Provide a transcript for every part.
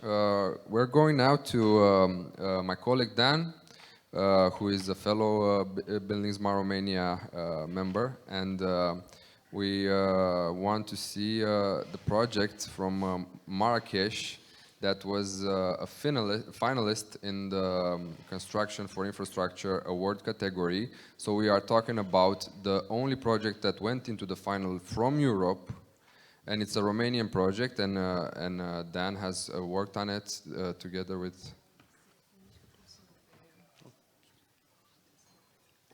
We're going now to my colleague Dan, who is a fellow Buildings Romania member, and we want to see the project from Marrakesh that was a finalist in the Construction for Infrastructure Award category. So we are talking about the only project that went into the final from Europe, and it's a Romanian project, and Dan has worked on it together with...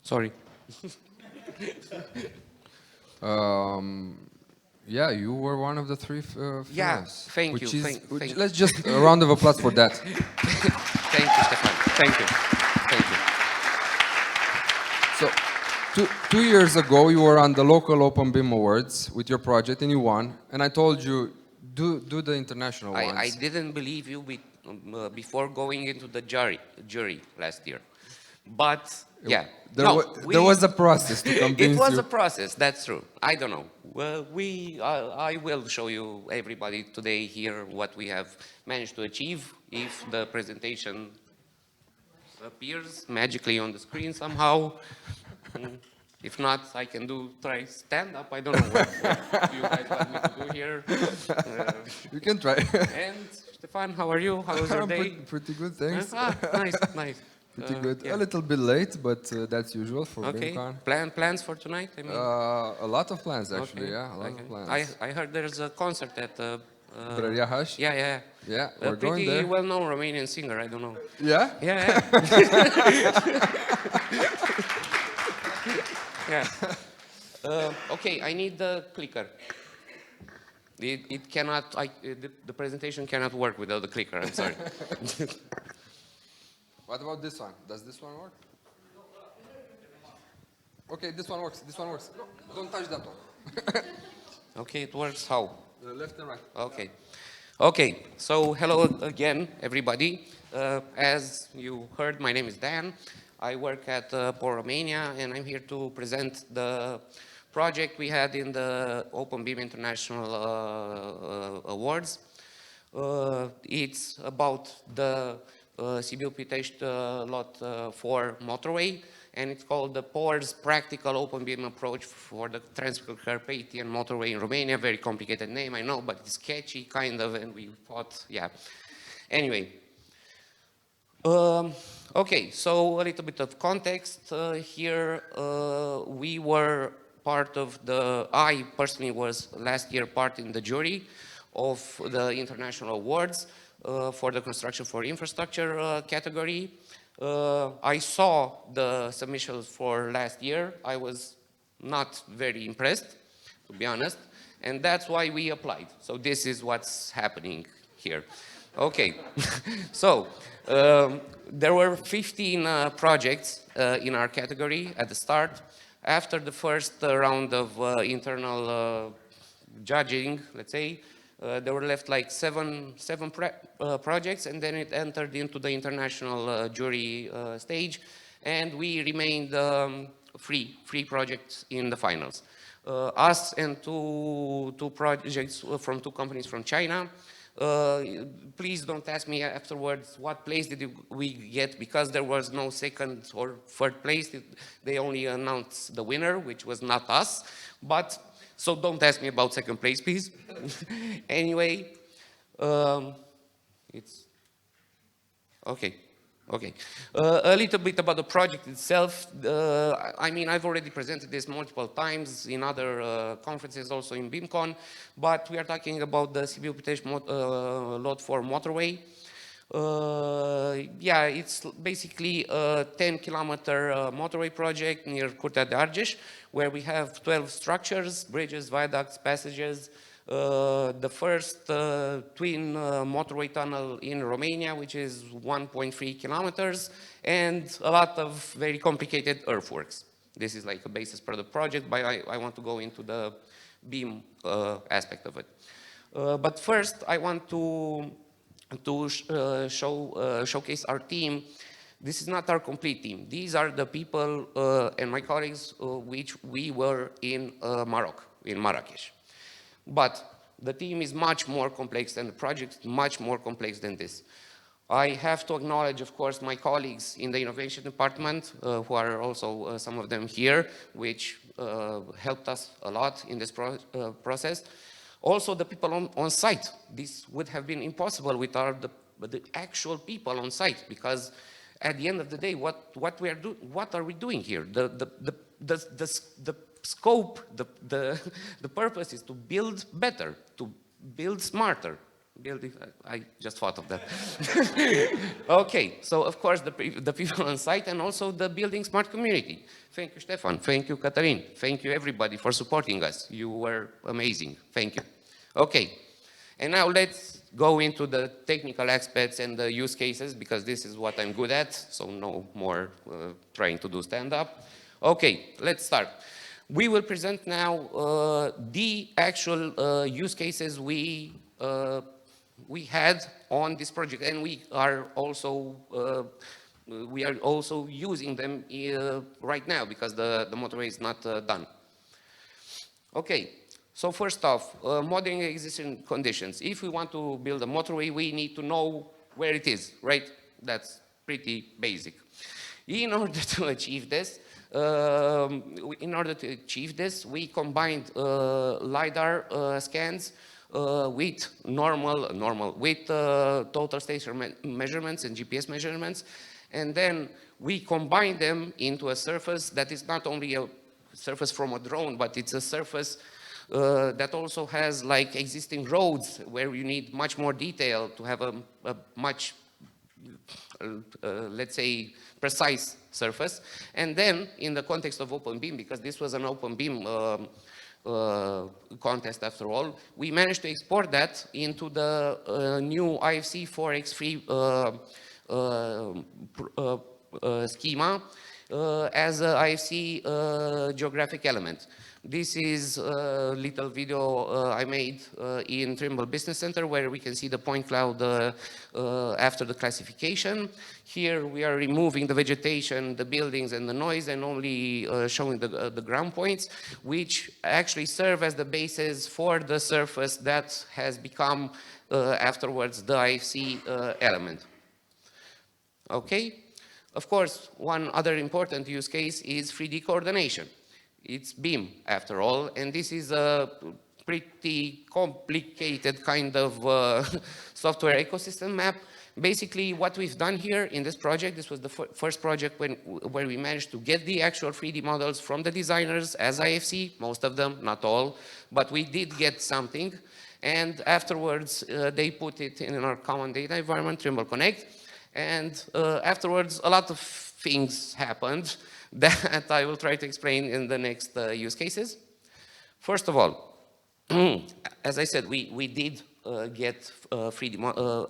Sorry. Yeah, you were one of the three finalists. Yeah, thank you. Let's just a round of applause for that. Thank you, Stefan. Thank you. Thank you. So, 2 years ago, you were on the local Open BIM Awards with your project, and you won. And I told you, do the international ones. I didn't believe you before going into the jury last year. But, yeah. There was a process to convince you. It was a process, that's true. I don't know. Well, I will show you, everybody today here, what we have managed to achieve. If the presentation appears magically on the screen somehow. If not, I can try stand up. I don't know what you guys want me to do here. You can try. And Stefan, how are you? How was your day? Pretty good, thanks. Nice. Pretty good. Yeah. A little bit late, but that's usual for BIMcon. Plans for tonight? I mean, a lot of plans, actually. Okay. Yeah, a lot of plans. I heard there's a concert at Brăria Haș? Yeah, we're going there. A pretty well-known Romanian singer. I don't know. Yeah? Yeah. Yeah. Okay, I need the clicker. It cannot. The presentation cannot work without the clicker. I'm sorry. What about this one? Does this one work? Okay, this one works. This one works. No, don't touch that one. Okay, it works how? Left and right. Okay. Okay. So hello again, everybody. As you heard, my name is Dan. I work at POR Romania, and I'm here to present the project we had in the Open BIM International Awards. It's about the Sibiu Pitești Lot 4 motorway, and it's called the POR's Practical Open BIM Approach for the Transcarpathian Motorway in Romania. Very complicated name, I know, but it's sketchy, kind of, and we thought, yeah. Anyway. Okay, so a little bit of context here. We were part of I personally was last year part in the jury of the international awards for the construction for infrastructure category. I saw the submissions for last year. I was not very impressed, to be honest, and that's why we applied. So this is what's happening here. Okay, so there were 15 projects in our category at the start. After the first round of internal judging, let's say, there were left like seven projects, and then it entered into the international jury stage, and we remained three projects in the finals. Us and two projects from two companies from China. Please don't ask me afterwards what place did we get, because there was no second or third place. They only announced the winner, which was not us. But so don't ask me about second place, please. Anyway, it's okay. Okay, a little bit about the project itself. I mean, I've already presented this multiple times in other conferences, also in BIMcon, but we are talking about the Sibiu Pitești Lot 4 motorway. Yeah, it's basically a 10-kilometer motorway project near Curtea de Argeș, where we have 12 structures, bridges, viaducts, passages, the first twin motorway tunnel in Romania, which is 1.3 kilometers, and a lot of very complicated earthworks. This is like a basis for the project, but I want to go into the BIM aspect of it. But first, I want to showcase our team. This is not our complete team. These are the people and my colleagues which we were in Morocco, in Marrakesh. But the team is much more complex and the project is much more complex than this. I have to acknowledge, of course, my colleagues in the innovation department, who are also some of them here, which helped us a lot in this process. Also, the people on site. This would have been impossible without the actual people on site, because at the end of the day, what are we doing here? The scope, the purpose is to build better, to build smarter. I just thought of that. Okay, so of course the people on site and also the building smart community. Thank you, Stefan. Thank you, Catherine. Thank you, everybody, for supporting us. You were amazing. Thank you. Okay, and now let's go into the technical aspects and the use cases, because this is what I'm good at, so no more trying to do stand-up. Okay, let's start. We will present now the actual use cases we had on this project, and we are also using them right now, because the motorway is not done. Okay, so first off, modeling existing conditions. If we want to build a motorway, we need to know where it is, right? That's pretty basic. In order to achieve this, we combined LiDAR scans with total station measurements and GPS measurements, and then we combine them into a surface that is not only a surface from a drone, but it's a surface that also has like existing roads where you need much more detail to have a much, let's say, precise surface. And then in the context of open beam, because this was an open beam contest after all, we managed to export that into the new IFC 4x3 schema as a IFC geographic element. This is a little video I made in Trimble Business Center, where we can see the point cloud after the classification. Here we are removing the vegetation, the buildings and the noise, and only showing the ground points, which actually serve as the basis for the surface that has become afterwards the IFC element. Okay? Of course, one other important use case is 3D coordination. It's BIM, after all, and this is a pretty complicated kind of software ecosystem map. Basically, what we've done here in this project, this was the first project where we managed to get the actual 3D models from the designers as IFC, most of them, not all, but we did get something. And afterwards, they put it in our common data environment, Trimble Connect. And afterwards, a lot of things happened that I will try to explain in the next use cases. First of all, as I said, we did get 3D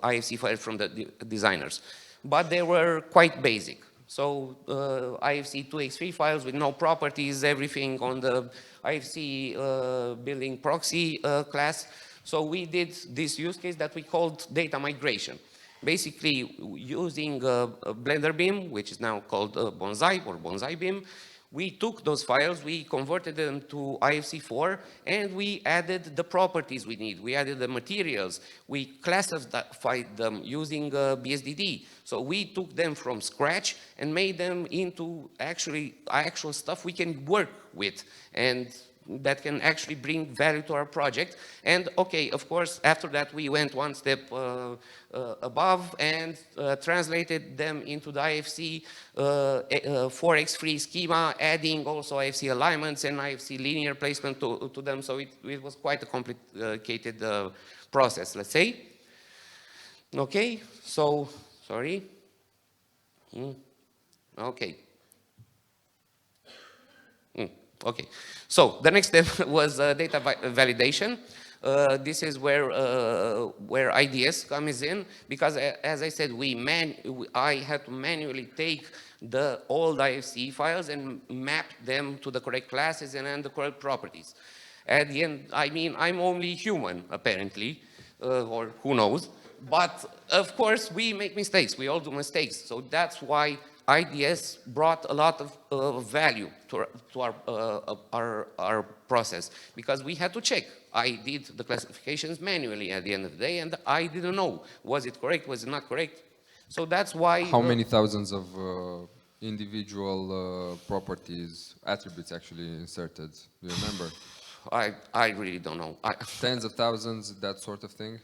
IFC files from the designers, but they were quite basic. So IFC 2x3 files with no properties, everything on the IFC building proxy class. So we did this use case that we called data migration. Basically, using a Blender BIM, which is now called Bonsai or Bonsai BIM, we took those files, we converted them to IFC4, and we added the properties we need. We added the materials. We classified them using BSDD. So we took them from scratch and made them into actual stuff we can work with, and that can actually bring value to our project. And okay, of course, after that we went one step above and translated them into the IFC 4x3 schema, adding also IFC alignments and IFC linear placement to them. So it was quite a complicated process, let's say. Okay, so, sorry. Okay. Okay, so the next step was data validation. This is where IDS comes in, because as I said, I had to manually take the old IFC files and map them to the correct classes and the correct properties. At the end, I mean, I'm only human, apparently, or who knows. But of course, we make mistakes. We all do mistakes. So that's why IDS brought a lot of value to our process, because we had to check. I did the classifications manually at the end of the day, and I didn't know, was it correct, was it not correct? So that's why... How many thousands of individual properties, attributes actually inserted? Do you remember? I really don't know. Tens of thousands, that sort of thing?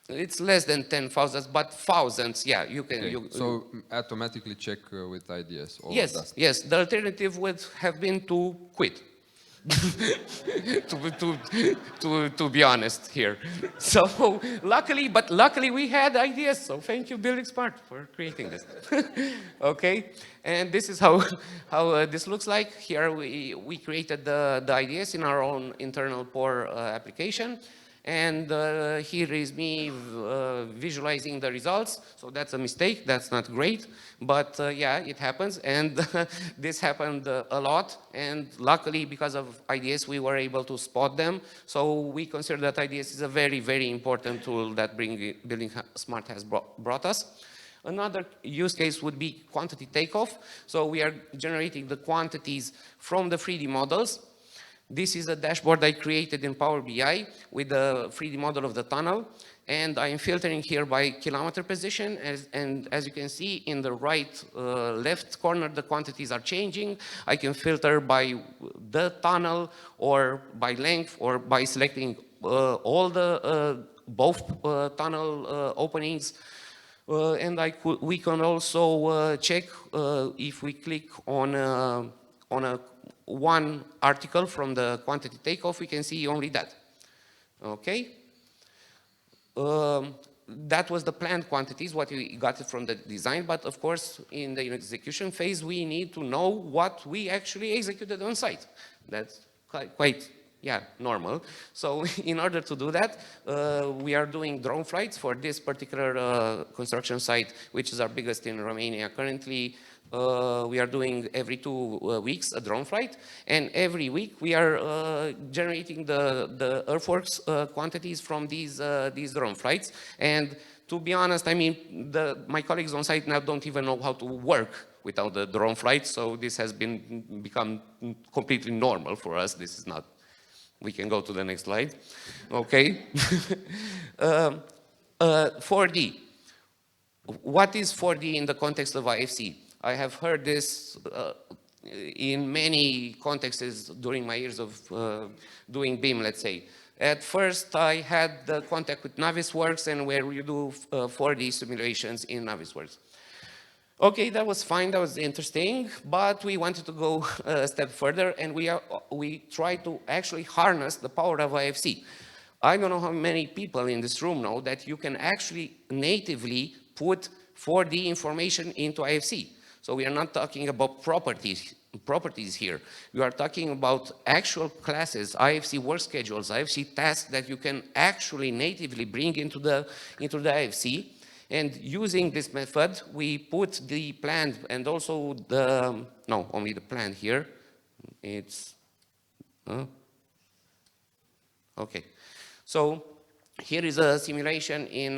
It's less than 10,000, but thousands, yeah, you can... Okay. So automatically check with IDS all of Yes, that. yes, the alternative would have been to quit. to be honest here. So luckily we had ideas. So thank you, Building Smart, for creating this. Okay, and this is how this looks like. Here we created the ideas in our own internal POR application. And here is me visualizing the results. So that's a mistake, that's not great, but yeah, it happens. And this happened a lot. And luckily, because of IDS, we were able to spot them. So we consider that IDS is a very, very important tool that Building Smart has brought us. Another use case would be quantity takeoff. So we are generating the quantities from the 3D models. This is a dashboard I created in Power BI with the 3D model of the tunnel, and I'm filtering here by kilometer position, and as you can see in the left corner, the quantities are changing. I can filter by the tunnel, or by length, or by selecting all the both tunnel openings. And we can also check if we click on one article from the quantity takeoff, we can see only that. Okay? That was the planned quantities, what we got from the design, but of course, in the execution phase, we need to know what we actually executed on site. That's quite yeah, normal. So in order to do that, we are doing drone flights for this particular construction site, which is our biggest in Romania currently. We are doing every 2 weeks a drone flight, and every week we are generating the earthworks quantities from these drone flights. And to be honest, I mean, my colleagues on site now don't even know how to work without the drone flights, so this has become completely normal for us. This is not... We can go to the next slide. Okay. 4D. What is 4D in the context of IFC? I have heard this in many contexts during my years of doing BIM, let's say. At first, I had the contact with Navisworks, and where you do 4D simulations in Navisworks. Okay, that was fine, that was interesting, but we wanted to go a step further, and we tried to actually harness the power of IFC. I don't know how many people in this room know that you can actually natively put 4D information into IFC. So we are not talking about properties here. We are talking about actual classes, IFC work schedules, IFC tasks that you can actually natively bring into the IFC. And using this method, we put the plan and also only the plan here. It's, okay. So here is a simulation in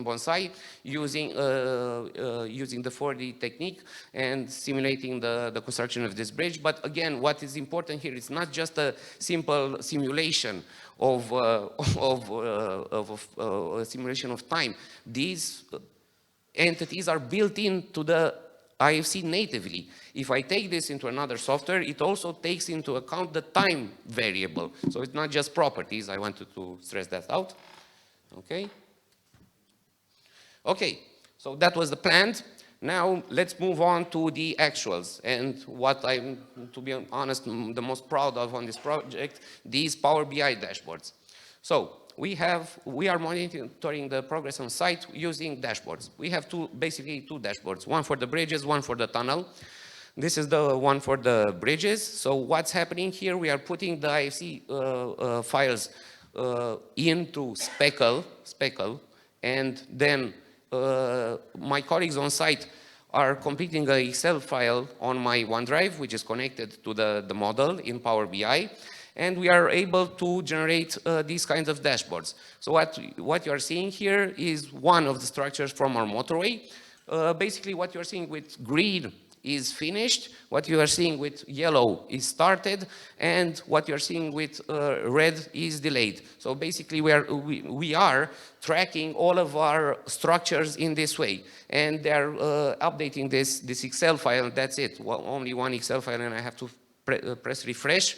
Bonsai using the 4D technique and simulating the construction of this bridge. But again, what is important here is not just a simple simulation of a simulation of time. These entities are built into the IFC natively. If I take this into another software, it also takes into account the time variable. So it's not just properties. I wanted to stress that out. Okay. Okay, so that was the plan. Now let's move on to the actuals, and what I'm, to be honest, the most proud of on this project, these Power BI dashboards. So we are monitoring the progress on site using dashboards. We have basically two dashboards, one for the bridges, one for the tunnel. This is the one for the bridges. So what's happening here, we are putting the IFC files into Speckle, and then my colleagues on site are completing an Excel file on my OneDrive, which is connected to the model in Power BI, and we are able to generate these kinds of dashboards. So what you are seeing here is one of the structures from our motorway. Basically what you're seeing with green is finished, what you are seeing with yellow is started, and what you're seeing with red is delayed. So basically we are tracking all of our structures in this way, and they're updating this Excel file, that's it. Well, only one Excel file, and I have to press refresh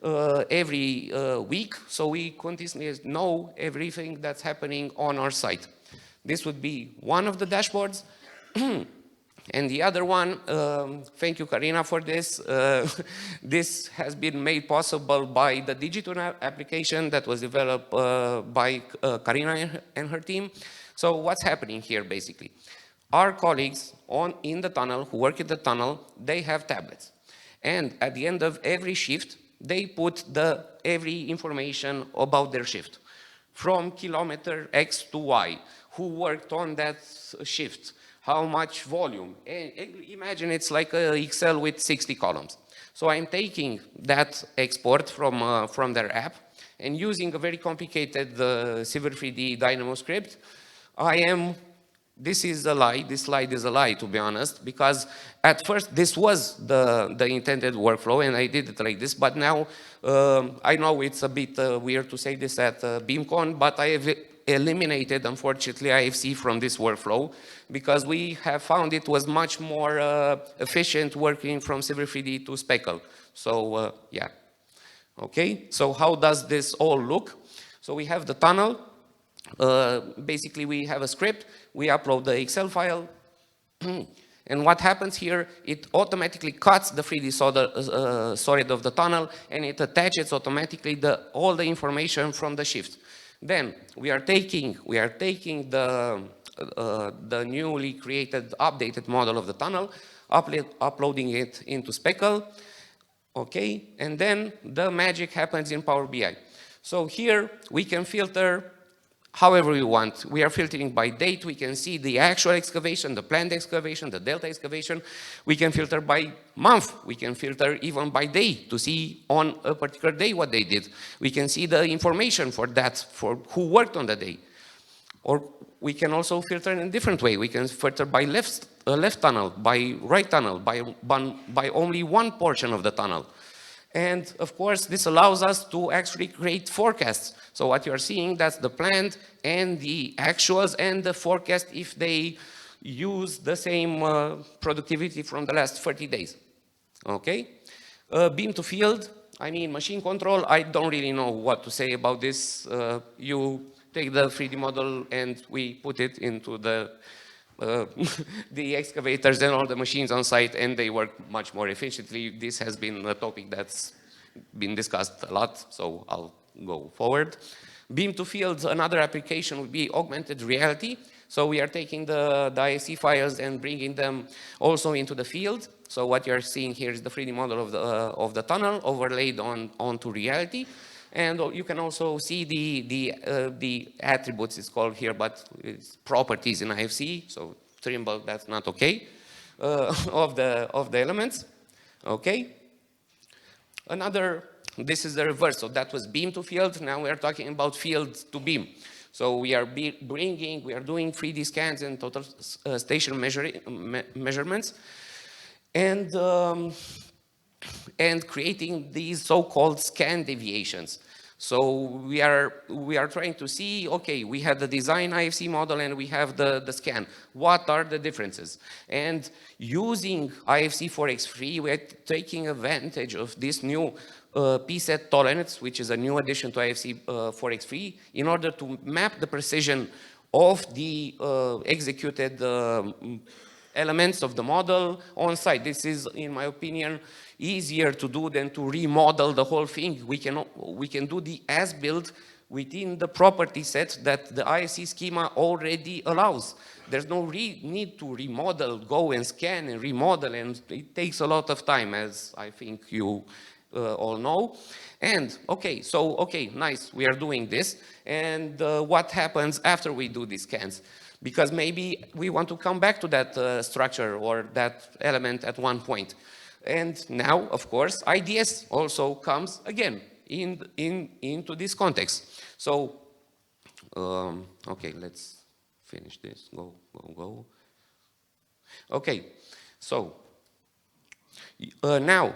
every week, so we continuously know everything that's happening on our site. This would be one of the dashboards. And the other one, thank you, Karina, for this. This has been made possible by the digital application that was developed by Karina and her team. So what's happening here, basically? Our colleagues in the tunnel, who work in the tunnel, they have tablets. And at the end of every shift, they put every information about their shift, from kilometer X to Y, who worked on that shift, how much volume. And imagine it's like an Excel with 60 columns. So I'm taking that export from their app, and using a very complicated Civil 3D Dynamo script, this is a lie, this slide is a lie, to be honest, because at first this was the intended workflow, and I did it like this, but now I know it's a bit weird to say this at BIMcon, but I have eliminated, unfortunately, IFC from this workflow, because we have found it was much more efficient working from Civil 3D to Speckle. So yeah, okay, so how does this all look? So we have the tunnel. Basically, we have a script, we upload the Excel file, and what happens here, it automatically cuts the 3D solid of the tunnel, and it attaches automatically all the information from the shift. Then we are taking the newly created, updated model of the tunnel, uploading it into Speckle, okay, and then the magic happens in Power BI. So here we can filter however we want. We are filtering by date. We can see the actual excavation, the planned excavation, the delta excavation. We can filter by month. We can filter even by day to see on a particular day what they did. We can see the information for that, for who worked on the day. Or we can also filter in a different way. We can filter by left tunnel, by right tunnel, by only one portion of the tunnel. And of course, this allows us to actually create forecasts. So what you're seeing, that's the planned and the actuals and the forecast if they use the same productivity from the last 30 days. Okay? Beam to field, I mean machine control, I don't really know what to say about this. You take the 3D model and we put it into the excavators and all the machines on site, and they work much more efficiently. This has been a topic that's been discussed a lot, so I'll go forward. Beam to field, another application would be augmented reality. So we are taking the ISC files and bringing them also into the field. So what you're seeing here is the 3D model of the tunnel overlaid onto reality. And you can also see the attributes, it's called here, but it's properties in IFC, so Trimble, that's not okay, of the elements, okay? This is the reverse, so that was beam to field, now we are talking about field to beam. So we are doing 3D scans and total station measurements, and creating these so-called scan deviations. So we are trying to see, okay, we have the design IFC model and we have the scan. What are the differences? And using IFC 4x3, we're taking advantage of this new P-set tolerance, which is a new addition to IFC 4x3, in order to map the precision of the executed elements of the model on site. This is, in my opinion, easier to do than to remodel the whole thing. We can do the as-built within the property set that the ISC schema already allows. There's no need to remodel, go and scan and remodel, and it takes a lot of time, as I think you all know. And okay, nice, we are doing this. And what happens after we do these scans? Because maybe we want to come back to that structure or that element at one point. And now, of course, IDS also comes again into this context. So, okay, let's finish this. Go. Okay, so now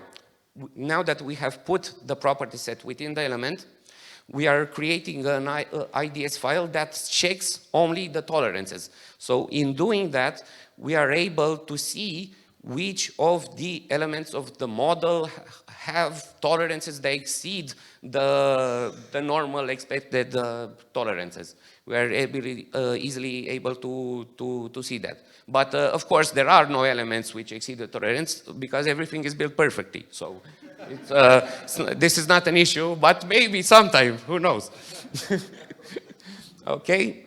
that we have put the property set within the element, we are creating an IDS file that checks only the tolerances. So in doing that, we are able to see which of the elements of the model have tolerances that exceed the normal expected tolerances. We are easily able to see that. But of course, there are no elements which exceed the tolerance because everything is built perfectly. So this is not an issue, but maybe sometime, who knows? Okay,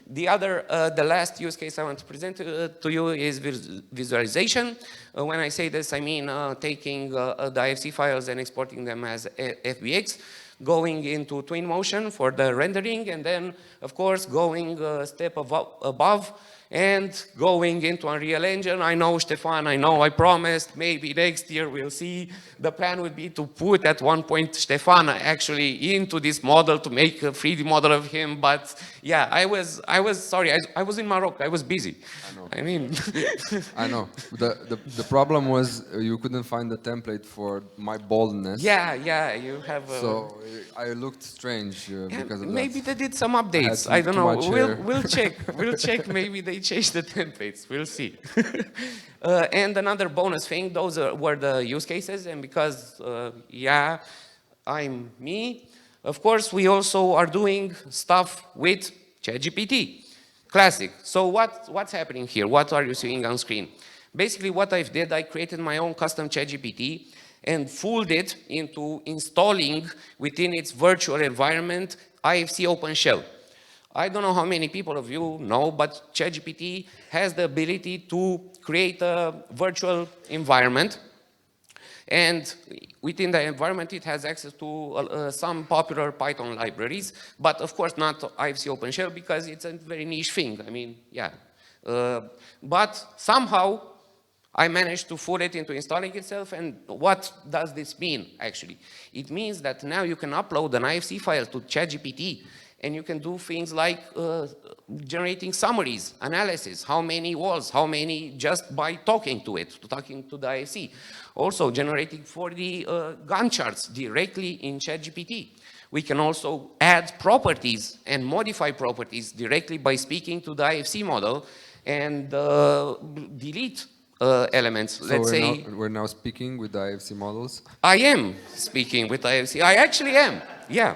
the last use case I want to present to you is visualization. When I say this, I mean taking the IFC files and exporting them as FBX, going into Twinmotion for the rendering, and then, of course, going a step above and going into Unreal Engine. I know, Stefan, I promised, maybe next year we'll see. The plan would be to put at one point Stefan actually into this model to make a 3D model of him, but yeah, I was sorry, I was in Morocco, I was busy. I know. I mean... I know. The problem was you couldn't find the template for my boldness. Yeah, you have... So I looked strange because of maybe that. they did some updates. I don't know. We'll check. We'll check. Maybe they changed the templates. We'll see. And another bonus thing, those were the use cases. And because, yeah, I'm me, of course, we also are doing stuff with ChatGPT. Classic. So what's happening here? What are you seeing on screen? Basically, what I did, I created my own custom ChatGPT and fooled it into installing within its virtual environment IFC OpenShell. I don't know how many people of you know, but ChatGPT has the ability to create a virtual environment. And within the environment, it has access to some popular Python libraries, but of course not IFC OpenShell because it's a very niche thing. I mean, yeah. But somehow, I managed to fool it into installing itself, and what does this mean, actually? It means that now you can upload an IFC file to ChatGPT, and you can do things like generating summaries, analysis, how many walls, how many just by talking to it, talking to the IFC. Also generating 4D Gantt charts directly in ChatGPT. We can also add properties and modify properties directly by speaking to the IFC model and delete elements. So let's say we're now speaking with the IFC models. I am speaking with IFC. I actually am. Yeah.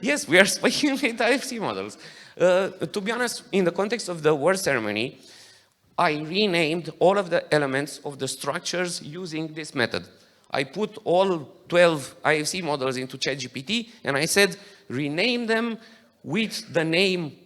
Yes, we are speaking with IFC models. To be honest, in the context of the award ceremony, I renamed all of the elements of the structures using this method. I put all 12 IFC models into ChatGPT and I said, rename them with the name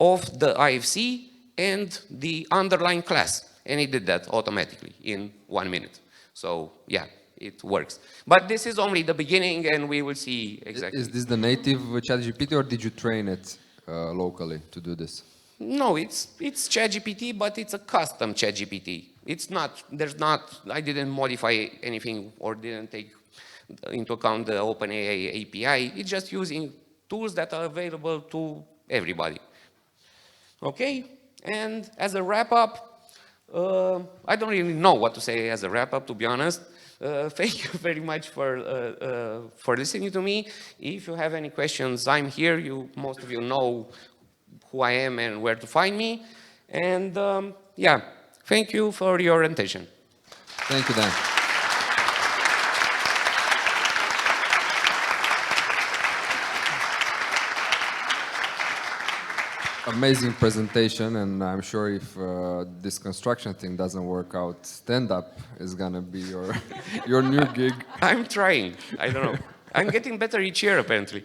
of the IFC and the underlying class. And it did that automatically in 1 minute. So yeah, it works. But this is only the beginning and we will see exactly. Is this the native ChatGPT or did you train it locally to do this? No, it's ChatGPT, but it's a custom ChatGPT. It's not, I didn't modify anything or didn't take into account the OpenAI API. It's just using tools that are available to everybody. Okay, and as a wrap up, I don't really know what to say as a wrap up, to be honest. Thank you very much for listening to me. If you have any questions, I'm here. Most of you know who I am and where to find me. And yeah, thank you for your attention. Thank you, Dan. Amazing presentation, and I'm sure if this construction thing doesn't work out, stand-up is gonna be your your new gig. I'm trying. I don't know. I'm getting better each year, apparently.